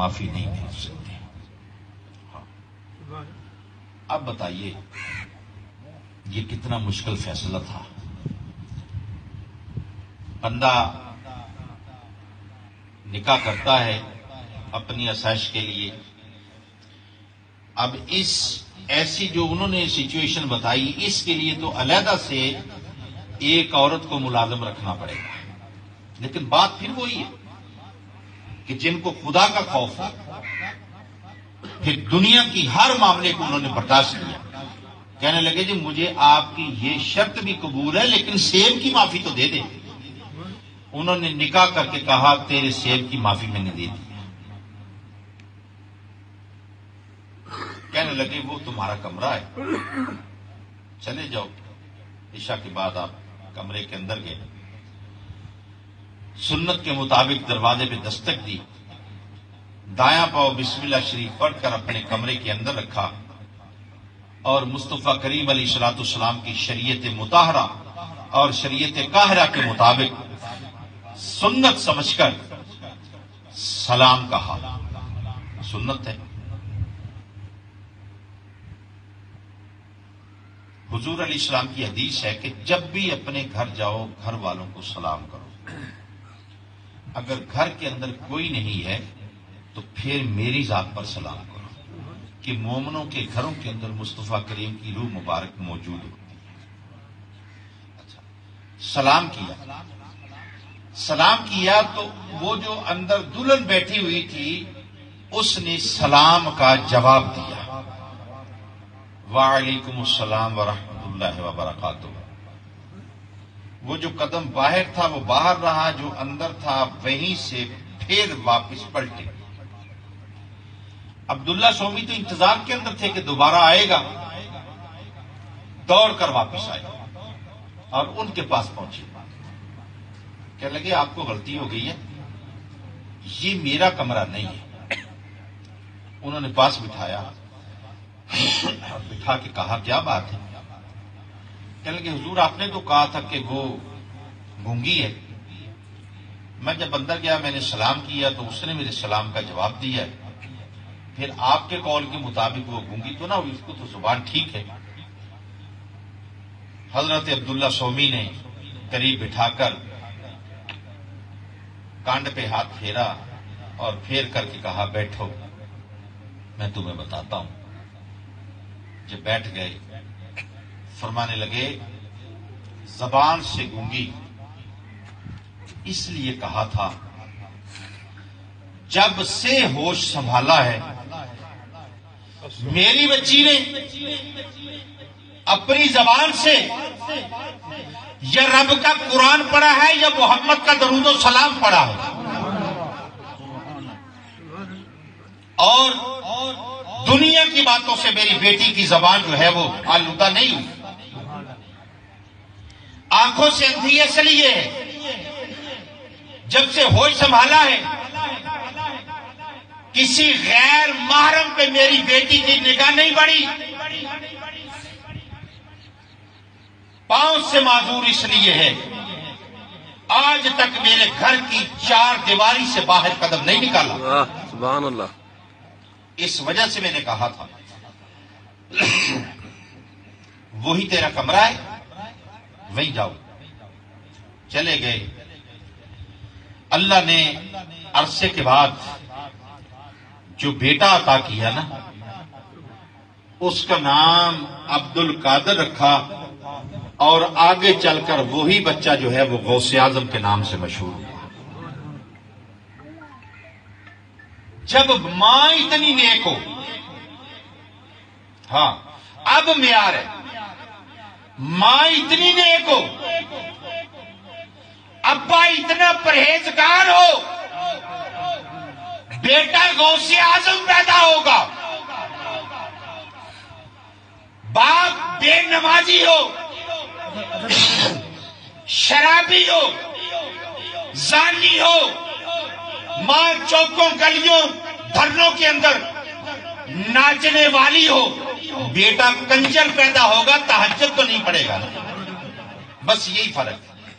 معافی نہیں مانگ سکتے. اب بتائیے یہ کتنا مشکل فیصلہ تھا. بندہ نکاح کرتا ہے اپنی آسائش کے لیے. اب اس ایسی جو انہوں نے سچویشن بتائی اس کے لیے تو علیحدہ سے ایک عورت کو ملازم رکھنا پڑے گا. لیکن بات پھر وہی ہے کہ جن کو خدا کا خوف ہے پھر دنیا کی ہر معاملے کو انہوں نے برداشت کیا. کہنے لگے جی مجھے آپ کی یہ شرط بھی قبول ہے لیکن سیب کی معافی تو دے دیں. انہوں نے نکاح کر کے کہا تیرے سیب کی معافی میں نے دے دی. کہنے لگے وہ تمہارا کمرہ ہے چلے جاؤ. عشاء کے بعد آپ کمرے کے اندر گئے, سنت کے مطابق دروازے پہ دستک دی, دایاں پاؤں بسم اللہ شریف پڑھ کر اپنے کمرے کے اندر رکھا اور مصطفیٰ کریم علیہ الصلوۃ والسلام کی شریعت مطہرہ اور شریعت قاہرہ کے مطابق سنت سمجھ کر سلام کہا. سنت ہے. حضور علیہ السلام کی حدیث ہے کہ جب بھی اپنے گھر جاؤ گھر والوں کو سلام کرو. اگر گھر کے اندر کوئی نہیں ہے تو پھر میری ذات پر سلام کرو کہ مومنوں کے گھروں کے اندر مصطفیٰ کریم کی روح مبارک موجود ہوتی ہے. اچھا سلام کیا تو وہ جو اندر دلہن بیٹھی ہوئی تھی اس نے سلام کا جواب دیا, وعلیکم السلام ورحمۃ اللہ وبرکاتہ. وہ جو قدم باہر تھا وہ باہر رہا, جو اندر تھا وہیں سے پھر واپس پلٹے. عبداللہ سومی تو انتظار کے اندر تھے کہ دوبارہ آئے گا, دوڑ کر واپس آئے اور ان کے پاس پہنچے. کہنے لگے آپ کو غلطی ہو گئی ہے, یہ میرا کمرہ نہیں ہے. انہوں نے پاس بٹھایا, بٹھا کے کہا کیا بات ہے. کہنے لگے حضور آپ نے تو کہا تھا کہ وہ گونگی ہے. میں جب اندر گیا میں نے سلام کیا تو اس نے میرے سلام کا جواب دیا ہے. پھر آپ کے قول کے مطابق وہ گونگی تو نہ ہوئی, اس کو تو زبان ٹھیک ہے. حضرت عبداللہ سومی نے قریب بٹھا کر کانڈ پہ ہاتھ پھیرا اور پھیر کر کے کہا بیٹھو میں تمہیں بتاتا ہوں. جب بیٹھ گئے فرمانے لگے زبان سے گونگی اس لیے کہا تھا جب سے ہوش سنبھالا ہے میری بچی نے اپنی زبان سے یا رب کا قرآن پڑھا ہے یا محمد کا درود و سلام پڑھا ہے, اور دنیا کی باتوں سے میری بیٹی کی زبان جو ہے وہ آلودہ نہیں ہوئی. آنکھوں سے اندھی اس لیے ہے جب سے ہوش سنبھالا ہے کسی غیر محرم پہ میری بیٹی کی نگاہ نہیں بڑھی. پاؤں سے معذور اس لیے ہے آج تک میرے گھر کی چار دیواری سے باہر قدم نہیں نکالا. سبحان اللہ. اس وجہ سے میں نے کہا تھا وہی تیرا کمرہ ہے وہیں جاؤ. چلے گئے. اللہ نے عرصے کے بعد جو بیٹا عطا کیا نا اس کا نام عبد القادر رکھا, اور آگے چل کر وہی بچہ جو ہے وہ غوث اعظم کے نام سے مشہور ہوا. جب ماں اتنی نیک ہو, ہاں اب معیار ہے, ماں اتنی نیک ہو, ابا اتنا پرہیزگار ہو, بیٹا غوث اعظم پیدا ہوگا. باپ بے نمازی ہو, شرابی ہو, زانی ہو, ماں چوکوں گلیوں دھرنوں کے اندر ناچنے والی ہو, بیٹا کنجر پیدا ہوگا تہجد تو نہیں پڑے گا. بس یہی فرق ہے,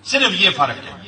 صرف یہ فرق ہے.